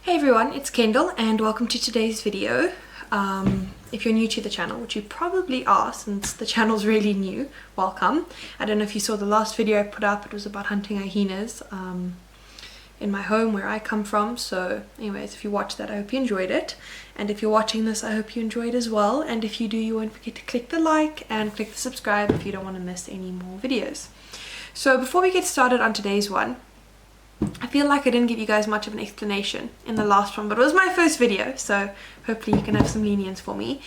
Hey everyone, it's Kendall and welcome to today's video. If you're new to the channel, which you probably are since the channel's really new, welcome. I don't know if you saw the last video I put up, it was about hunting hyenas in my home where I come from. So anyways, if you watched that, I hope you enjoyed it. And if you're watching this, I hope you enjoyed as well. And if you do, you won't forget to click the like and click the subscribe if you don't want to miss any more videos. So before we get started on today's one, I feel like I didn't give you guys much of an explanation in the last one, but it was my first video, so hopefully you can have some lenience for me.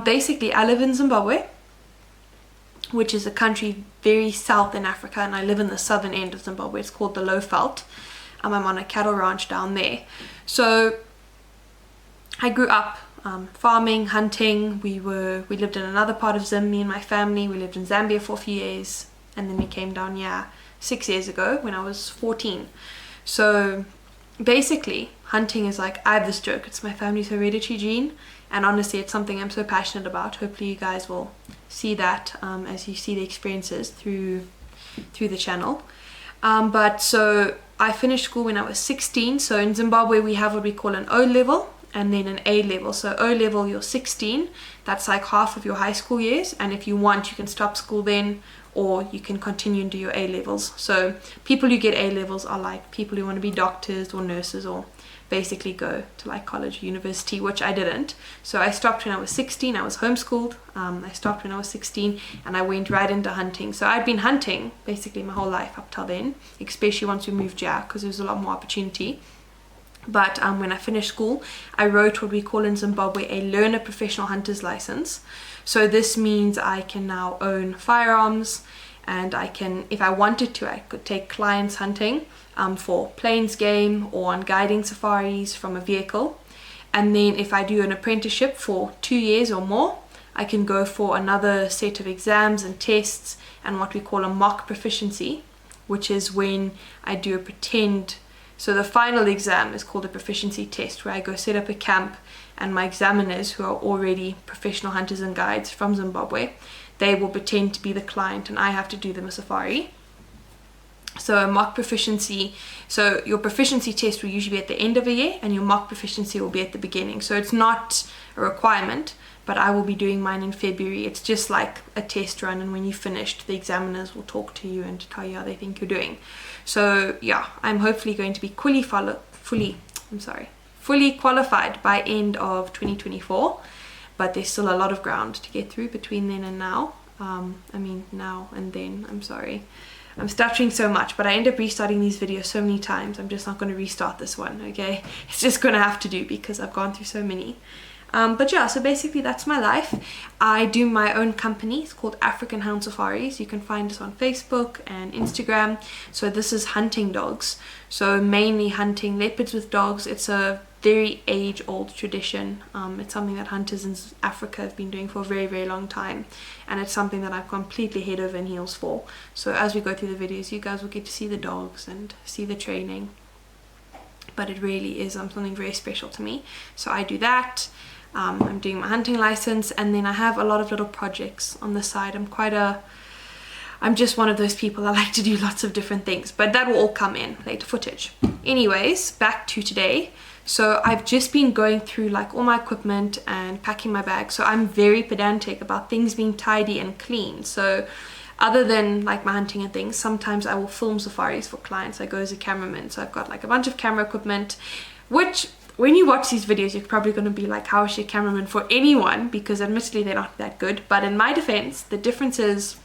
Basically, I live in Zimbabwe, which is a country very south in Africa, and I live in the southern end of Zimbabwe. It's called the Low Veld. I'm on a cattle ranch down there. So I grew up farming, hunting. We lived in another part of Zim, me and my family. We lived in Zambia for a few years, and then we came down here 6 years ago when I was 14. So basically, hunting is like, I have this joke, it's my family's hereditary gene, and honestly it's something I'm so passionate about. Hopefully you guys will see that as you see the experiences through the channel. But so I finished school when I was 16. So in Zimbabwe we have what we call an O level and then an A level. So O level, you're 16, that's like half of your high school years, and if you want you can stop school then, or you can continue and do your A levels. So people who get A levels are like people who want to be doctors or nurses or basically go to like college or university, which I didn't. So I stopped when I was 16. I was homeschooled. I stopped when I was 16 and I went right into hunting. So I'd been hunting basically my whole life up till then, especially once we moved here because there was a lot more opportunity. But when I finished school, I wrote what we call in Zimbabwe a learner professional hunter's license. So this means I can now own firearms, and I can, if I wanted to, I could take clients hunting for plains game or on guiding safaris from a vehicle. And then if I do an apprenticeship for 2 years or more, I can go for another set of exams and tests and what we call a mock proficiency, which is when I do a pretend. So the final exam is called a proficiency test, where I go set up a camp and my examiners, who are already professional hunters and guides from Zimbabwe, they will pretend to be the client and I have to do them a safari. So a mock proficiency, so your proficiency test will usually be at the end of a year and your mock proficiency will be at the beginning. So it's not a requirement, but I will be doing mine in February. It's just like a test run, and when you've finished, the examiners will talk to you and tell you how they think you're doing. So yeah, I'm hopefully going to be fully qualified by end of 2024, but there's still a lot of ground to get through between then and now. Now and then, I'm sorry. I'm stuttering so much, but I end up restarting these videos so many times. I'm just not going to restart this one, okay? It's just going to have to do because I've gone through so many. But yeah, so basically that's my life. I do my own company. It's called African Hound Safaris. You can find us on Facebook and Instagram. So this is hunting dogs. So mainly hunting leopards with dogs. It's a very age-old tradition. It's something that hunters in Africa have been doing for a very, very long time. And it's something that I'm completely head over and heels for. So as we go through the videos, you guys will get to see the dogs and see the training. But it really is something very special to me. So I do that. I'm doing my hunting license, and then I have a lot of little projects on the side. I'm just one of those people. I like to do lots of different things, but that will all come in later footage. Anyways, back to today. So I've just been going through like all my equipment and packing my bag. So I'm very pedantic about things being tidy and clean. So other than like my hunting and things, sometimes I will film safaris for clients. I go as a cameraman. So I've got like a bunch of camera equipment, which when you watch these videos, you're probably going to be like, how is she a cameraman for anyone? Because admittedly, they're not that good. But in my defense, the difference is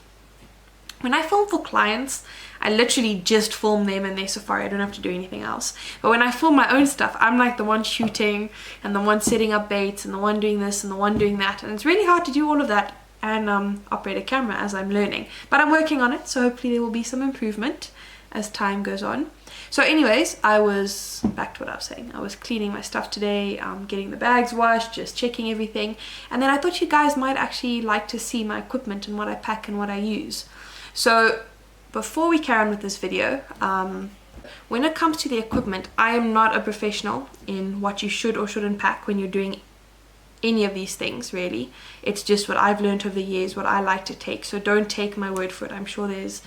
when I film for clients, I literally just film them in their safari. I don't have to do anything else. But when I film my own stuff, I'm like the one shooting and the one setting up baits and the one doing this and the one doing that. And it's really hard to do all of that and operate a camera as I'm learning. But I'm working on it, so hopefully there will be some improvement as time goes on. So anyways, I was back to what I was saying. I was cleaning my stuff today, getting the bags washed, just checking everything. And then I thought you guys might actually like to see my equipment and what I pack and what I use. So before we carry on with this video, when it comes to the equipment, I am not a professional in what you should or shouldn't pack when you're doing any of these things, really. It's just what I've learned over the years, what I like to take. So don't take my word for it. I'm sure there's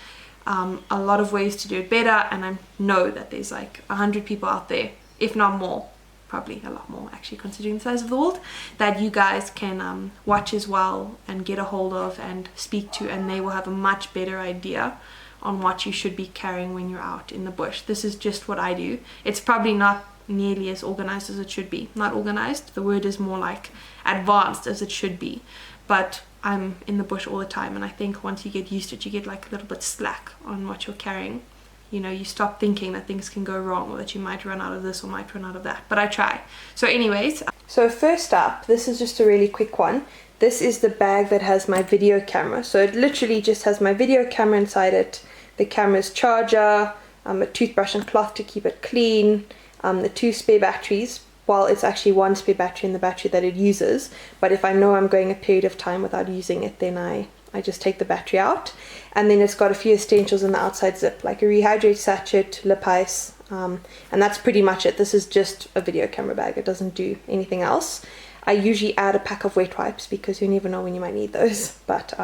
a lot of ways to do it better, and I know that there's like 100 people out there, if not more, probably a lot more actually considering the size of the world, that you guys can watch as well and get a hold of and speak to, and they will have a much better idea on what you should be carrying when you're out in the bush. This is just what I do. It's probably not nearly as organized as it should be. Not organized, the word is more like advanced as it should be, but I'm in the bush all the time, and I think once you get used to it, you get like a little bit slack on what you're carrying. You know, you stop thinking that things can go wrong, or that you might run out of this or might run out of that, but I try. So anyways, so first up, this is just a really quick one. This is the bag that has my video camera. So it literally just has my video camera inside it, the camera's charger, a toothbrush and cloth to keep it clean, the 2 spare batteries. Well, it's actually 1 spare battery in the battery that it uses, but if I know I'm going a period of time without using it, then I just take the battery out. And then it's got a few essentials in the outside zip, like a rehydrate sachet, lip ice, and that's pretty much it. This is just a video camera bag, it doesn't do anything else. I usually add a pack of wet wipes because you never know when you might need those, but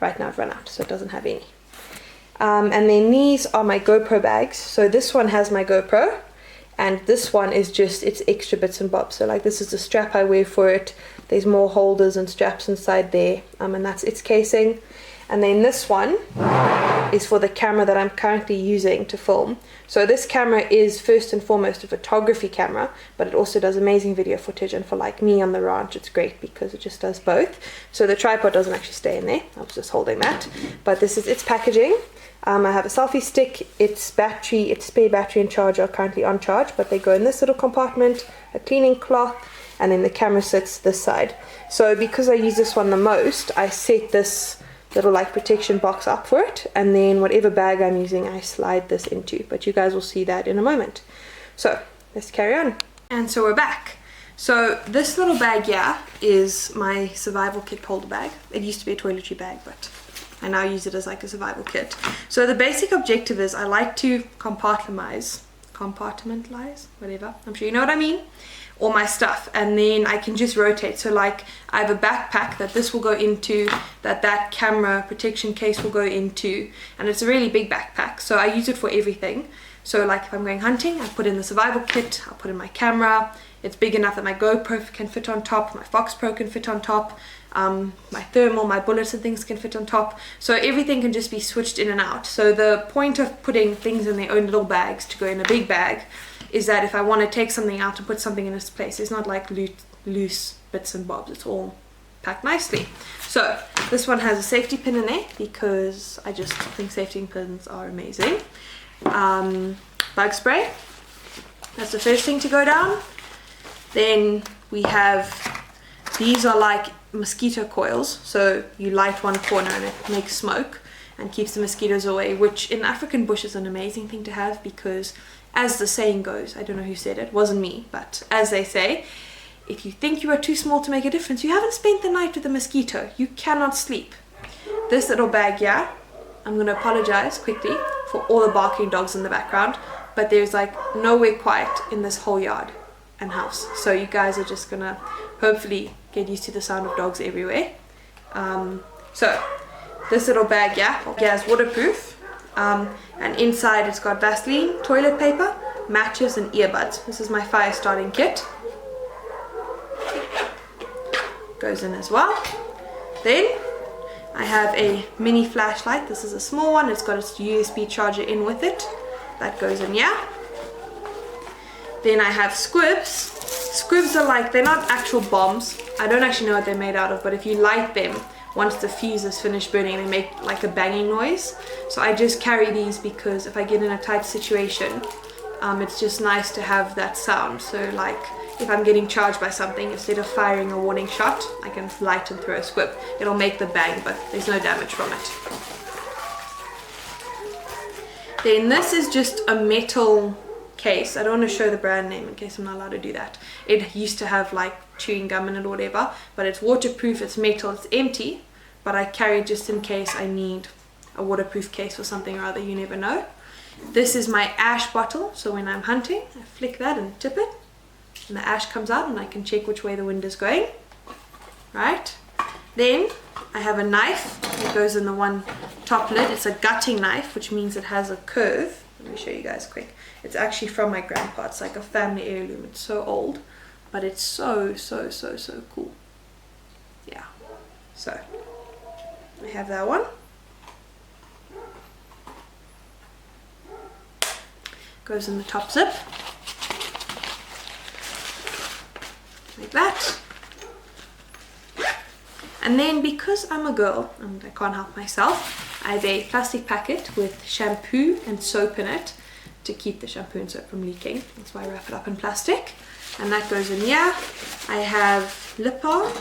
right now I've run out, so it doesn't have any. And then these are my GoPro bags. So this one has my GoPro, and this one is just its extra bits and bobs. So like this is the strap I wear for it, there's more holders and straps inside there, and that's its casing. And then this one is for the camera that I'm currently using to film. So this camera is first and foremost a photography camera, but it also does amazing video footage, and for like me on the ranch it's great because it just does both. So the tripod doesn't actually stay in there, I was just holding that, but this is its packaging. I have a selfie stick, its battery, its spare battery and charger are currently on charge, but they go in this little compartment, a cleaning cloth, and then the camera sits this side. So because I use this one the most, I set this little like protection box up for it, and then whatever bag I'm using I slide this into, but you guys will see that in a moment. So let's carry on. And so we're back. So this little bag here is my survival kit holder bag. It used to be a toiletry bag, but I now use it as like a survival kit. So the basic objective is I like to compartmentalize, whatever, I'm sure you know what I mean, all my stuff, and then I can just rotate. So like I have a backpack that this will go into, that camera protection case will go into, and it's a really big backpack, so I use it for everything. So like if I'm going hunting, I put in the survival kit, I'll put in my camera. It's big enough that my GoPro can fit on top, my Fox Pro can fit on top, my thermal, my bullets and things can fit on top. So everything can just be switched in and out. So the point of putting things in their own little bags to go in a big bag is that if I want to take something out and put something in its place, it's not like loose bits and bobs, it's all packed nicely. So this one has a safety pin in there because I just think safety pins are amazing. Bug spray, that's the first thing to go down. Then we have, these are like mosquito coils, so you light one corner and it makes smoke and keeps the mosquitoes away, which in African bush is an amazing thing to have because, as the saying goes, I don't know who said it, wasn't me, but as they say, if you think you are too small to make a difference, you haven't spent the night with a mosquito, you cannot sleep. This little bag here, I'm going to apologize quickly for all the barking dogs in the background, but there's like nowhere quiet in this whole yard and house, so you guys are just gonna hopefully get used to the sound of dogs everywhere. So this little bag here is waterproof, and inside it's got Vaseline, toilet paper, matches and earbuds. This is my fire starting kit, goes in as well. Then I have a mini flashlight. This is a small one, it's got its USB charger in with it, that goes in here. Then I have squibs. Squibs are like, they're not actual bombs. I don't actually know what they're made out of, but if you light them, once the fuse is finished burning, they make like a banging noise. So I just carry these because if I get in a tight situation, it's just nice to have that sound. So like if I'm getting charged by something, instead of firing a warning shot, I can light and throw a squib. It'll make the bang, but there's no damage from it. Then this is just a metal case. I don't want to show the brand name in case I'm not allowed to do that. It used to have like chewing gum in it or whatever, but it's waterproof, it's metal, it's empty, but I carry it just in case I need a waterproof case or something or other, you never know. This is my ash bottle, so when I'm hunting I flick that and tip it and the ash comes out and I can check which way the wind is going. Right, then I have a knife that goes in the one top lid. It's a gutting knife, which means it has a curve Let me show you guys quick. It's actually from my grandpa. It's like a family heirloom. It's so old, but it's so cool. Yeah. So I have that one. Goes in the top zip. Like that. And then because I'm a girl and I can't help myself, I have a plastic packet with shampoo and soap in it to keep the shampoo and soap from leaking. That's why I wrap it up in plastic. And that goes in here. I have lip balm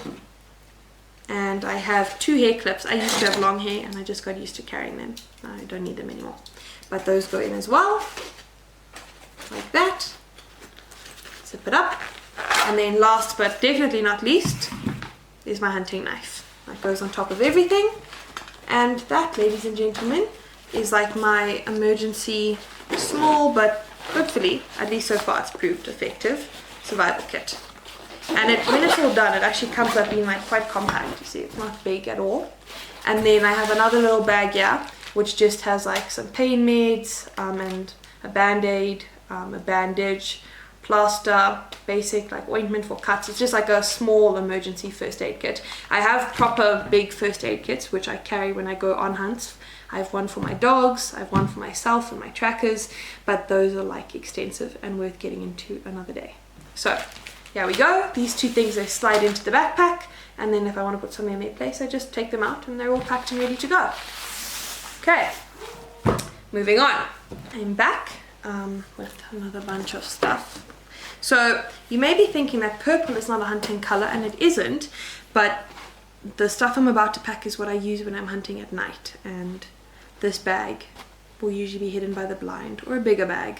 and I have 2 hair clips. I used to have long hair and I just got used to carrying them. I don't need them anymore. But those go in as well. Like that. Zip it up. And then last but definitely not least is my hunting knife. That goes on top of everything. And that, ladies and gentlemen, is like my emergency, small but hopefully, at least so far it's proved effective, survival kit. And when it's all done, it actually comes up being like quite compact. You see, it's not big at all. And then I have another little bag here which just has like some pain meds and a band-aid, a bandage, plaster, basic like ointment for cuts. It's just like a small emergency first aid kit. I have proper big first aid kits which I carry when I go on hunts. I have one for my dogs, I have one for myself and my trackers, but those are like extensive and worth getting into another day. So here we go. These 2 things, they slide into the backpack, and then if I want to put something in their place, I just take them out and they're all packed and ready to go. Okay, moving on. I'm back with another bunch of stuff. So you may be thinking that purple is not a hunting color, and it isn't, but the stuff I'm about to pack is what I use when I'm hunting at night, and this bag will usually be hidden by the blind or a bigger bag,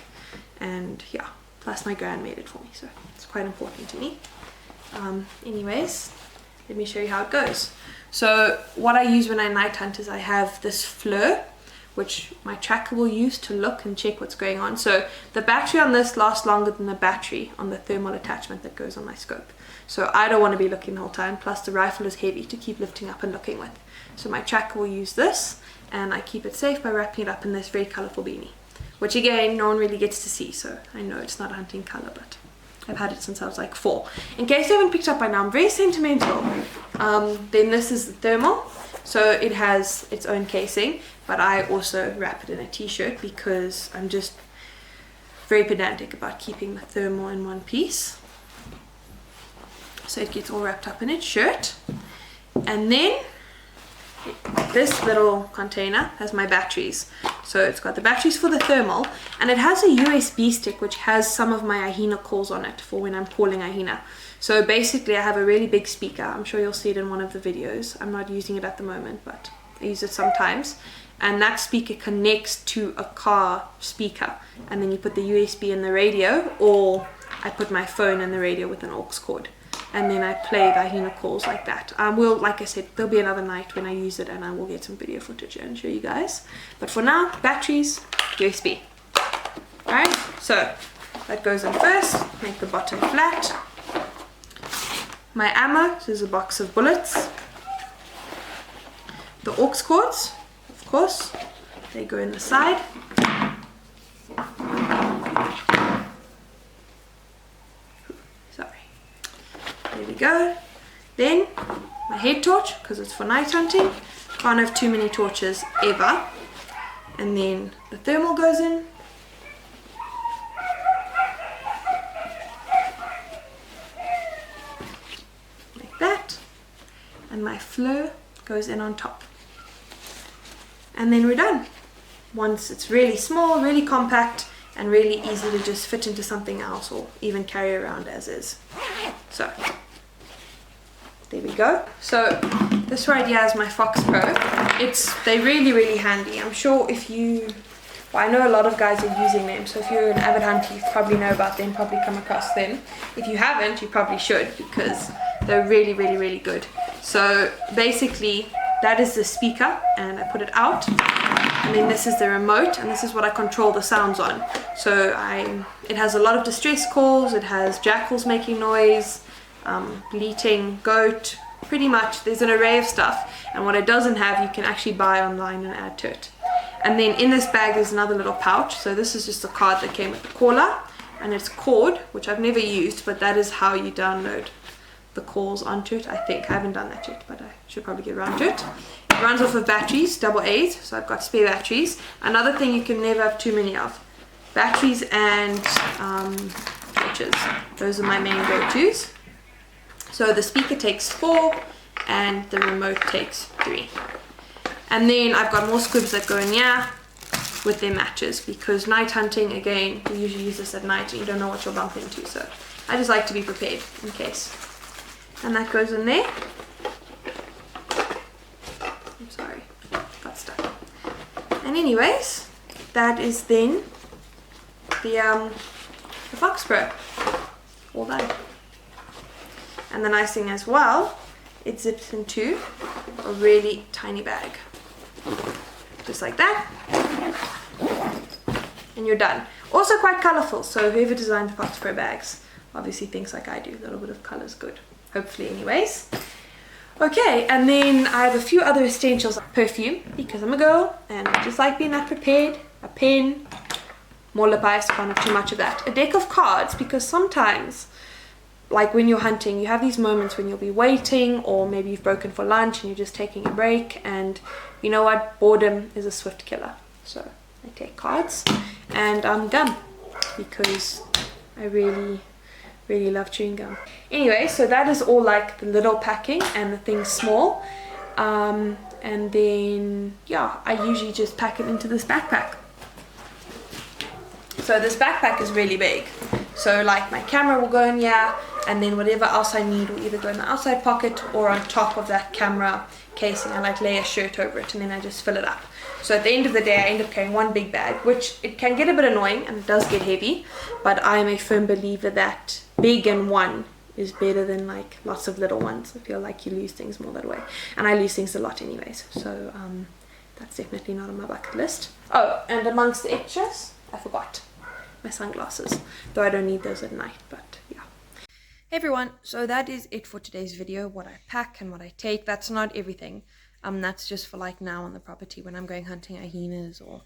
and yeah, plus my gran made it for me, so it's quite important to me. Anyways, let me show you how it goes. So what I use when I night hunt is I have this fleur which my tracker will use to look and check what's going on. So the battery on this lasts longer than the battery on the thermal attachment that goes on my scope. So I don't want to be looking the whole time, plus the rifle is heavy to keep lifting up and looking with. So my tracker will use this, and I keep it safe by wrapping it up in this very colourful beanie, which again, no one really gets to see, so I know it's not a hunting colour, but I've had it since I was like 4. In case you haven't picked up by now, I'm very sentimental. Then this is the thermal. So it has its own casing, but I also wrap it in a t-shirt because I'm just very pedantic about keeping the thermal in one piece. So it gets all wrapped up in its shirt. And then this little container has my batteries. So it's got the batteries for the thermal, and it has a USB stick which has some of my Hyena calls on it for when I'm calling Hyena. So basically I have a really big speaker. I'm sure you'll see it in one of the videos. I'm not using it at the moment, but I use it sometimes. And that speaker connects to a car speaker, and then you put the USB in the radio, or I put my phone in the radio with an aux cord, and then I play the Hyena calls like that. Like I said, there'll be another night when I use it and I will get some video footage and show you guys. But for now, batteries, USB. Alright, so that goes in first. Make the bottom flat. My ammo, so there's a box of bullets. The aux cords, of course, they go in the side. Sorry. There we go. Then my head torch, because it's for night hunting. Can't have too many torches ever. And then the thermal goes in. Like that. And my fleur goes in on top. And then we're done. Once it's really small, really compact, and really easy to just fit into something else or even carry around as is. So there we go. So this right here is my Fox Pro. They're really handy. I'm sure if you, well, I know a lot of guys are using them, so if you're an avid hunter, you probably know about them, probably come across them. If you haven't, you probably should, because they're really good. So basically that is the speaker, and I put it out, and then this is the remote, and this is what I control the sounds on. So it has a lot of distress calls, it has jackals making noise, bleating, goat, pretty much there's an array of stuff, and what it doesn't have you can actually buy online and add to it. And then in this bag there's another little pouch. So this is just a card that came with the caller, and it's cord, which I've never used, but that is how you download the calls onto it. I think I haven't done that yet, but I should probably get around to it. It runs off of batteries, double A's, so I've got spare batteries. Another thing you can never have too many of: batteries and torches. Those are my main go-tos. So the speaker takes 4 and the remote takes 3. And then I've got more squibs that go in here with their matches, because night hunting, again, you usually use this at night and you don't know what you'll bump into, so I just like to be prepared in case. And that goes in there. I'm sorry, got stuck. And anyways, that is then the Fox Pro all done. And the nice thing as well, it zips into a really tiny bag, just like that, and you're done. Also quite colorful, so whoever designed the Fox Pro bags obviously thinks like I do, a little bit of color is good, hopefully. Anyways, okay, and then I have a few other essentials. Perfume, because I'm a girl and I just like being that prepared. A pen, more lip ice, can't have too much of that. A deck of cards, because sometimes, like when you're hunting, you have these moments when you'll be waiting, or maybe you've broken for lunch and you're just taking a break, and you know what, boredom is a swift killer. So I take cards and gum, because I really love chewing gum. Anyway, so that is all like the little packing and the things small, and then yeah, I usually just pack it into this backpack. So this backpack is really big, so like my camera will go in here, and then whatever else I need will either go in the outside pocket or on top of that camera casing. I like lay a shirt over it and then I just fill it up. So at the end of the day I end up carrying one big bag, which it can get a bit annoying and it does get heavy, but I am a firm believer that big and one is better than like lots of little ones. I feel like you lose things more that way, and I lose things a lot anyways, so that's definitely not on my bucket list. Oh, and amongst the extras, I forgot my sunglasses, though I don't need those at night, but yeah. Hey everyone, so that is it for today's video. What I pack and what I take, that's not everything. That's just for like now on the property when I'm going hunting hyenas or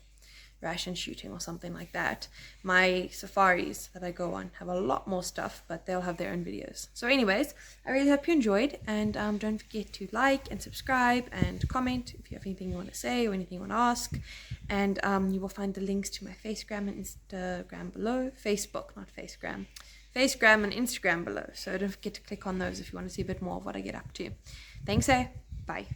ration shooting or something like that. My safaris that I go on have a lot more stuff, but they'll have their own videos. So anyways, I really hope you enjoyed, and don't forget to like and subscribe and comment if you have anything you want to say or anything you want to ask. And you will find the links to my Facegram and Instagram below. Facebook, not Facegram. Facegram and Instagram below. So don't forget to click on those if you want to see a bit more of what I get up to. Thanks, bye.